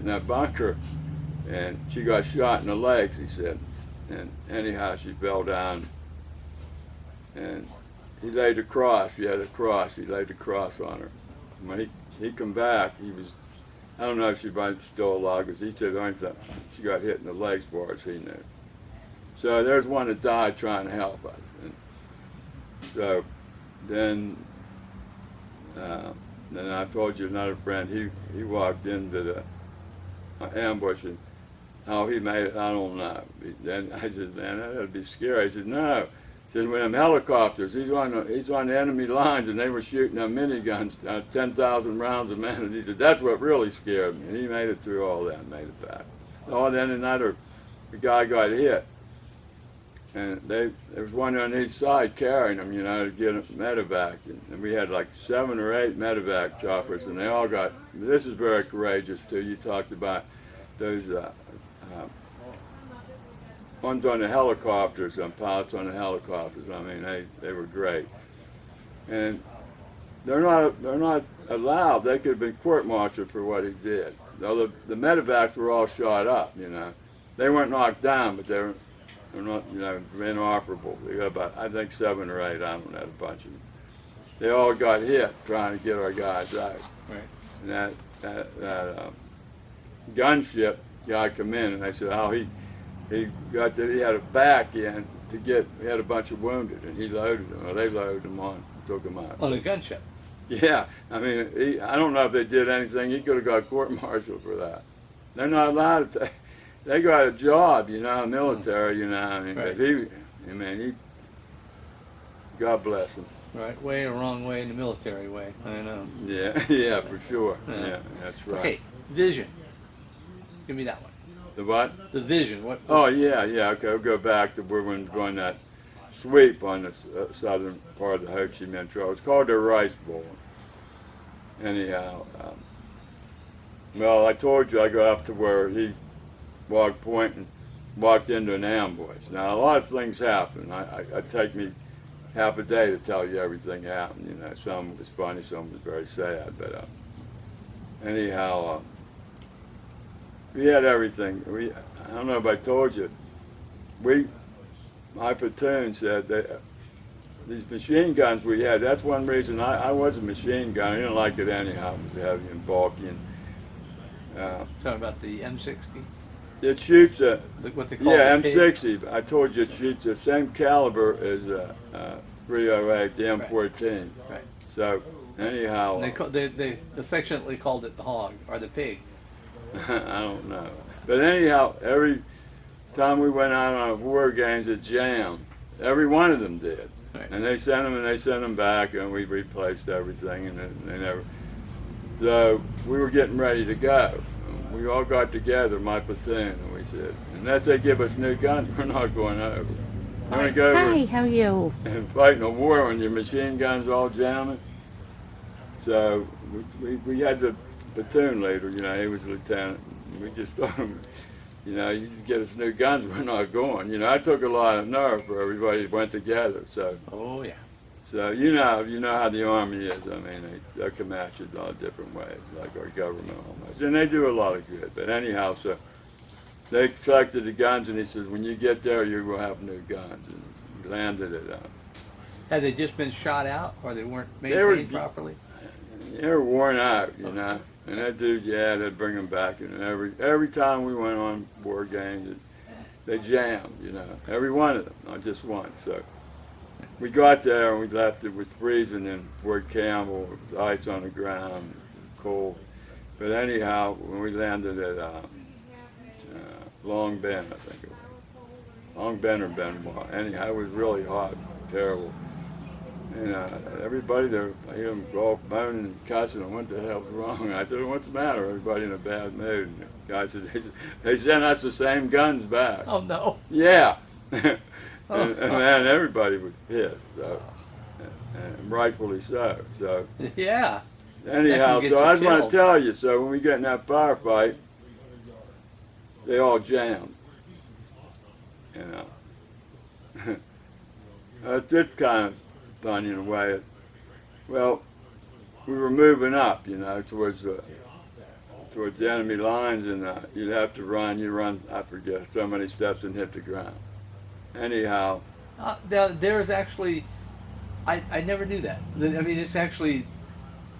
in that bunker, and she got shot in the legs, he said. And anyhow, she fell down, and he laid a cross. She had a cross. He laid the cross on her. When he come back, he was, I don't know if she was still alive, because he said the only time she got hit in the legs for as he knew. So there's one that died trying to help us. And so then I told you another friend, he walked into the ambush, and how he made it, I don't know. Then I said, man, that'd be scary. He said, no. He said, with them helicopters, he's on the enemy lines, and they were shooting them miniguns, 10,000 rounds a minute. He said, that's what really scared me. And he made it through all that and made it back. Oh, then the guy got hit. And there was one on each side carrying him, to get a medevac. And we had like 7 or 8 medevac choppers, and they all got, this is very courageous too. You talked about those ones on the helicopters, pilots on the helicopters. I mean, they were great. And they're not allowed. They could have been court-martialed for what he did. Though the medevacs were all shot up, They weren't knocked down, but they're not, inoperable. They got about, I think, 7 or 8. I don't know, a bunch of them. They all got hit trying to get our guys out. Right. And that gunship guy come in, and they said, oh, he had a back in to get, he had a bunch of wounded, and he loaded them, or they loaded them on, and took them out. On a gunship? Yeah, I mean, I don't know if they did anything. He could have got court-martialed for that. They're not allowed to take, they got a job, military, I mean, right. But he, God bless him. Right, way or wrong way in the military way, I know. Yeah, for sure. Yeah, that's right. Okay, vision. Give me that one. The what? The vision. What? Oh, yeah, okay, we'll go back to where we were going that sweep on the southern part of the Ho Chi Minh Trail. It's called the Rice Bowl. Anyhow, well, I told you I got up to where he walked into an ambush. Now, a lot of things happen. It take me half a day to tell you everything happened. Some was funny, some was very sad. But anyhow, we had everything. I don't know if I told you. My platoon said that these machine guns we had, that's one reason I was a machine gun. I didn't like it anyhow. It was heavy and bulky. And, talking about the M60? It shoots Is it what they call M60. I told you it shoots the same caliber as 308, the M14. Right. So anyhow, They affectionately called it the hog or the pig. I don't know. But anyhow, every time we went out on war games, it jammed. Every one of them did. Right. And they sent them back, and we replaced everything, and they never. So we were getting ready to go. We all got together, my platoon, and we said, unless they give us new guns, we're not going over. We're going to go over Hi, how are you? and fighting a war when your machine guns all jamming. So we had the platoon leader, he was a lieutenant. We just told him, you get us new guns, we're not going. I took a lot of nerve for everybody that went together. So. Oh yeah. So you know how the Army is. I mean, they come at you in a lot of different ways, like our government almost, and they do a lot of good. But anyhow, so they collected the guns, and he says, when you get there, you will have new guns. And we landed it. Had they just been shot out, or they weren't maintained properly? They were worn out, And that dude, they'd bring them back. And every time we went on war games, they jammed, every one of them, not just one. So. We got there and we left. It was freezing in Fort Campbell. It was ice on the ground, cold. But anyhow, when we landed at Long Bend, I think it was Long Bend or Benoit. Anyhow, it was really hot, terrible. And everybody there, I hear them all moaning and cussing. What the hell's wrong? I said, what's the matter? Everybody in a bad mood. And the guy said, they sent us the same guns back. Oh no. Yeah. And man, everybody was pissed, so, and rightfully so. So yeah. Anyhow, so I just want to tell you. So when we get in that firefight, they all jammed. It's kind of funny in a way. Well, we were moving up, towards towards the enemy lines, and you'd have to run. You run, I forget, so many steps and hit the ground. Anyhow, There's actually, I never knew that. I mean, it's actually.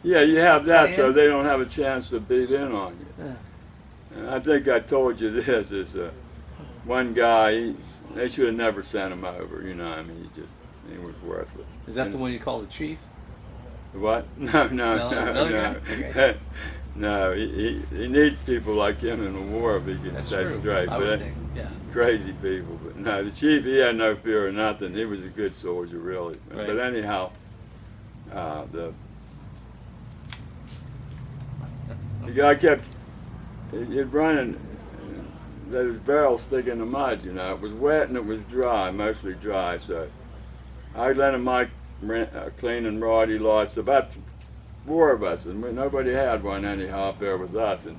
yeah, you have that, so Plan? they don't have a chance to beat in on you. And I think I told you this is one guy. They should have never sent him over. You know, I mean, he was worthless. Is that And- the one you call the chief? What? No, No, another guy? Okay. No, he needs people like him in the war if he can That's stay true. straight. I But would think. Yeah. crazy people. But no, the chief, he had no fear of nothing. He was a good soldier, really. Right. But anyhow, the guy kept, he'd running, let his barrel stick in the mud, you know. It was wet and it was dry, mostly dry. So I lent him my cleaning rod. He lost about 4 of us, and nobody had one anyhow up there with us. And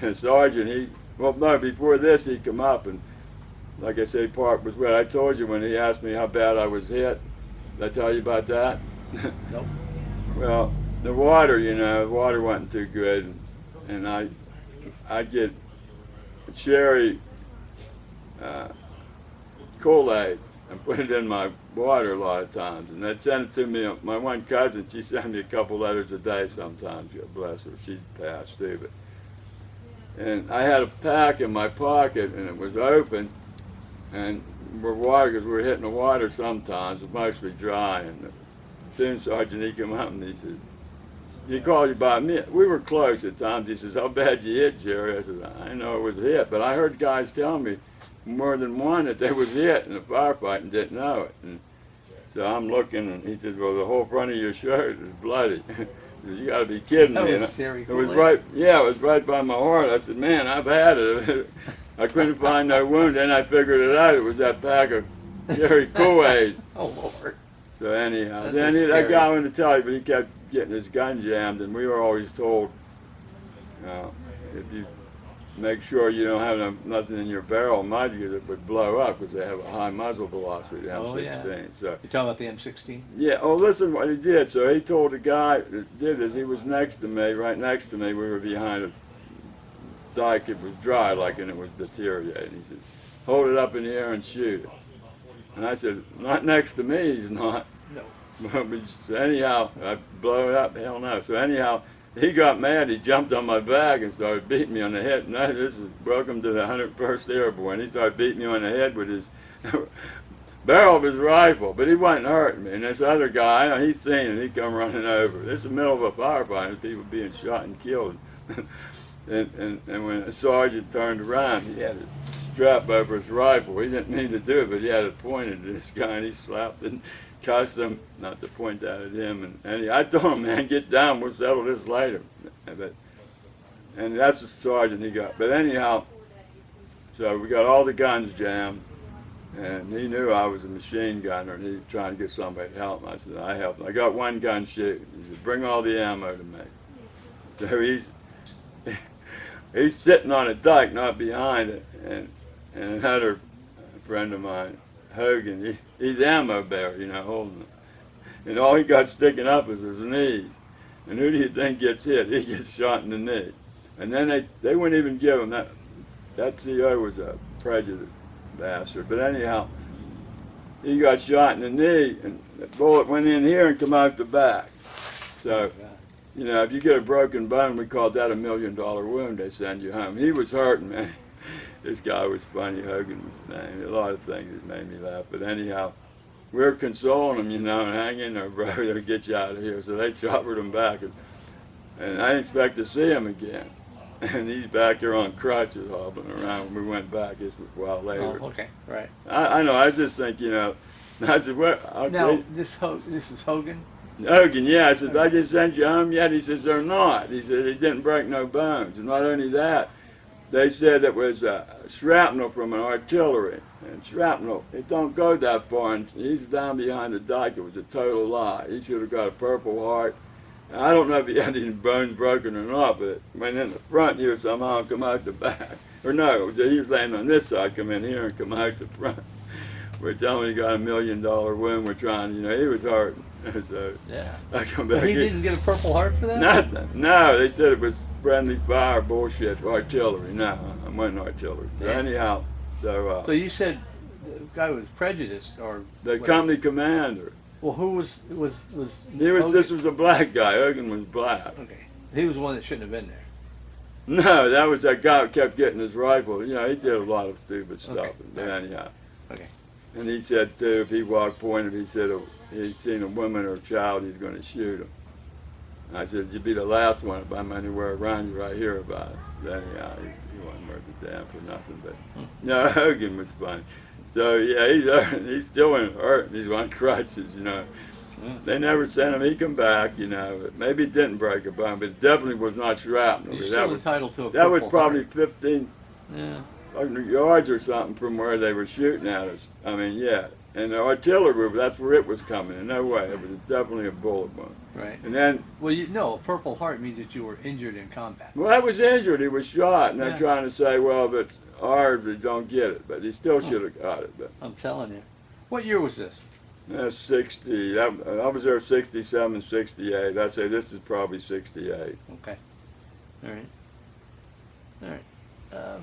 the sergeant, before this, he come up and, like I say, part was wet. I told you when he asked me how bad I was hit. Did I tell you about that? Nope. Well, the water, the water wasn't too good, and I get cherry Kool-Aid and put it in my water a lot of times, and they'd send it to me. My one cousin, she sent me a couple letters a day sometimes. God bless her, she passed too. And I had a pack in my pocket, and it was open, and we're water because we were hitting the water sometimes. It was mostly dry, and the platoon sergeant, he came up and he said, he called you by me. We were close at times. He says, "How bad you hit, Jerry?" I said, "I know it was hit, but I heard guys tell me more than one that they was hit in a firefight and didn't know it." And so I'm looking, and he said, "Well, the whole front of your shirt is bloody." He said, "You got to be kidding That me!" was And Terry it was Kool-Aid? right. Yeah, it was right by my heart. I said, "Man, I've had it." I couldn't find no wound. Then I figured it out. It was that pack of Jerry Kool-Aid. Oh Lord. So anyhow, That's then scary. that guy wanted to tell you, but he kept getting his gun jammed, and we were always told, if you make sure you don't have nothing in your barrel, mind you, it would blow up because they have a high muzzle velocity, M16. Oh, yeah. So You're talking about the M16? yeah. Oh, listen, what he did. So he told the guy that did this. He was next to me, right next to me. We were behind a dike. It was dry, and it was deteriorating. He said, "Hold it up in the air and shoot it." And I said, "Not next to me, he's not." No. So anyhow, I blow it up, hell no. So anyhow, he got mad, he jumped on my back and started beating me on the head. No, this is welcome to the 101st Airborne. He started beating me on the head with his barrel of his rifle, but he wasn't hurting me. And this other guy, he's seen it, he come running over. This is the middle of a firefight, and people being shot and killed. and when a sergeant turned around, he had a strap over his rifle. He didn't mean to do it, but he had it pointed at this guy, and he slapped and cussed him, not to point that at him. And I told him, "Man, get down, we'll settle this later." And that's the sergeant he got. But anyhow, so we got all the guns jammed, and he knew I was a machine gunner, and he was trying to get somebody to help him. I said, "I helped him. I got one gun shooting." He said, "Bring all the ammo to me." So he's sitting on a dike, not behind it, and another friend of mine, Hogan, he's ammo bearer, holding it. And all he got sticking up is his knees. And who do you think gets hit? He gets shot in the knee. And then they wouldn't even give him that. That CO was a prejudiced bastard. But anyhow, he got shot in the knee, and the bullet went in here and come out the back. So, if you get a broken bone, we called that $1 million wound. They send you home. He was hurting, man. This guy was funny. Hogan was his name. A lot of things that made me laugh. But anyhow, we were consoling him, and hang in there, bro. They'll get you out of here. So they choppered him back, and I didn't expect to see him again. And he's back there on crutches hobbling around. When we went back, this was a while later. Oh, okay, right. I know. I just think, I said, "What?" Now, this is Hogan? Hogan, yeah. I says, "I just sent you home yet?" He says, "They're not." He said, "He didn't break no bones." And not only that, they said it was shrapnel from an artillery. And shrapnel, it don't go that far. And he's down behind the dike. It was a total lie. He should have got a Purple Heart. I don't know if he had any bones broken or not, but it went in the front here somehow and come out the back. Or no, he was laying on this side, come in here and come out the front. We're telling him he got $1 million wound. We're trying, he was hurting. So Yeah. I come back. He didn't get a Purple Heart for that? Nothing. No, they said it was friendly fire bullshit artillery. No, I wasn't artillery. So Yeah. anyhow, so So you said the guy was prejudiced, or the whatever. company commander. Well, who was He was. Hogan? This was a black guy. Hogan was black. Okay, he was the one that shouldn't have been there. No, that was that guy who kept getting his rifle. You know, he did a lot of stupid stuff. Okay. But anyhow. Okay. And he said too, if he walked pointed, he said he'd seen a woman or a child, he's going to shoot him. I said, you'd be the last one if I'm anywhere around you right here about it. But anyhow, he wasn't worth a damn for nothing. But no, Hogan was funny. So yeah, he's hurting. He's still hurting. He's on crutches, you know. They never sent him. He come back, you know. But maybe it didn't break a bone, but it definitely was not shrapnel. He's That still was entitled to a that was Purple probably Heart. 1,500 yards or something from where they were shooting at us. I mean, yeah. And the artillery, that's where it was coming. In no way. It was definitely a bullet wound. Right. And then, Well, a Purple Heart means that you were injured in combat. well, I was injured. He was shot. And Yeah. they're trying to say, well, if it's ours, we don't get it. But he still should have got it. But I'm telling you. What year was this? that's 60. I was there 67, 68. I say this is probably 68. Okay. All right. All right.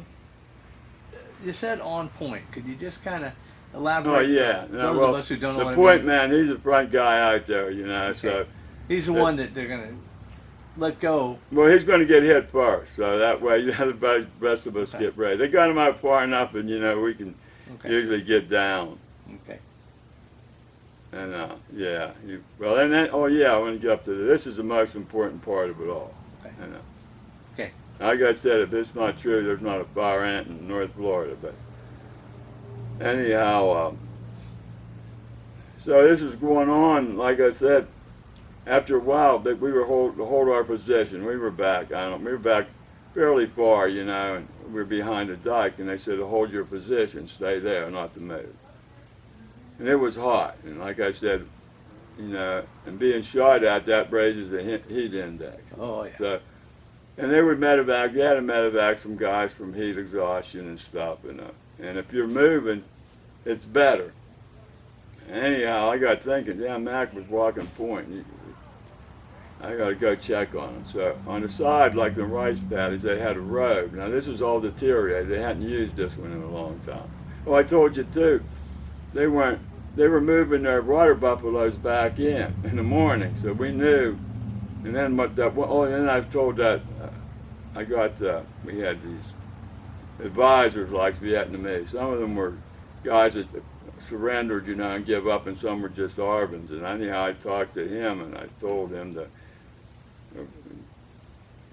You said on point. Could you just kind of elaborate? Oh, yeah. For No, those well, of us who don't know the what point I mean. man, he's a front guy out there, you know. Okay. So, He's the one that they're gonna let go. well, he's going to get hit first. So that way, you know, the rest of us Okay. get ready. They got him out far enough, and, you know, we can Okay. usually get down. Okay. And yeah, well, and then, oh yeah, I want to get up to this. Is the most important part of it all. Okay. You know. Okay. Like I said, if it's not true, there's not a fire ant in North Florida. But anyhow, so this was going on. Like I said, after a while, that we were to hold our position. We were back. We were back fairly far, you know, and we were behind the dike. And they said to hold your position, stay there, not to move. And it was hot, and like I said, you know, and being shot at, that raises the heat index. Oh yeah. So, and they would medevac. You had to medevac some guys from heat exhaustion and stuff, and if you're moving, it's better. Anyhow, I got thinking, yeah, Mac was walking point. I got to go check on him. So on the side, like the rice paddies, they had a road. Now this was all deteriorated. They hadn't used this one in a long time. Well, I told you too. They were moving their water buffaloes back in the morning, so we knew. And then then I've told that we had these advisors like Vietnamese. Some of them were guys that surrendered, you know, and give up, and some were just Arvins. And anyhow, I talked to him, and I told him to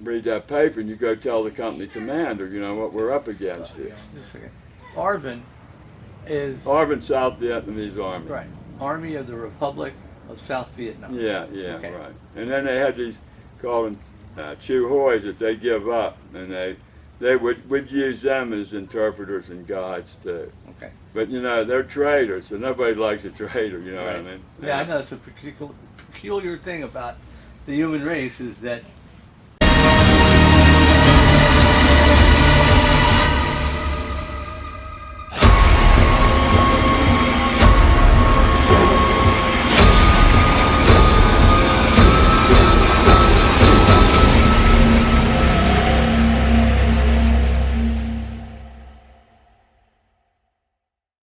read that paper, and you go tell the company commander, you know, what we're up against here. Just a second. Arvin is Arvin, South Vietnamese Army. right. Army of the Republic of South Vietnam. Yeah, Okay. right. And then they had these called Chu Hois that they give up, and they would use them as interpreters and guides too. Okay. But you know, they're traitors, so nobody likes a traitor. You know what I Right. mean? Yeah, I know it's a peculiar thing about the human race is that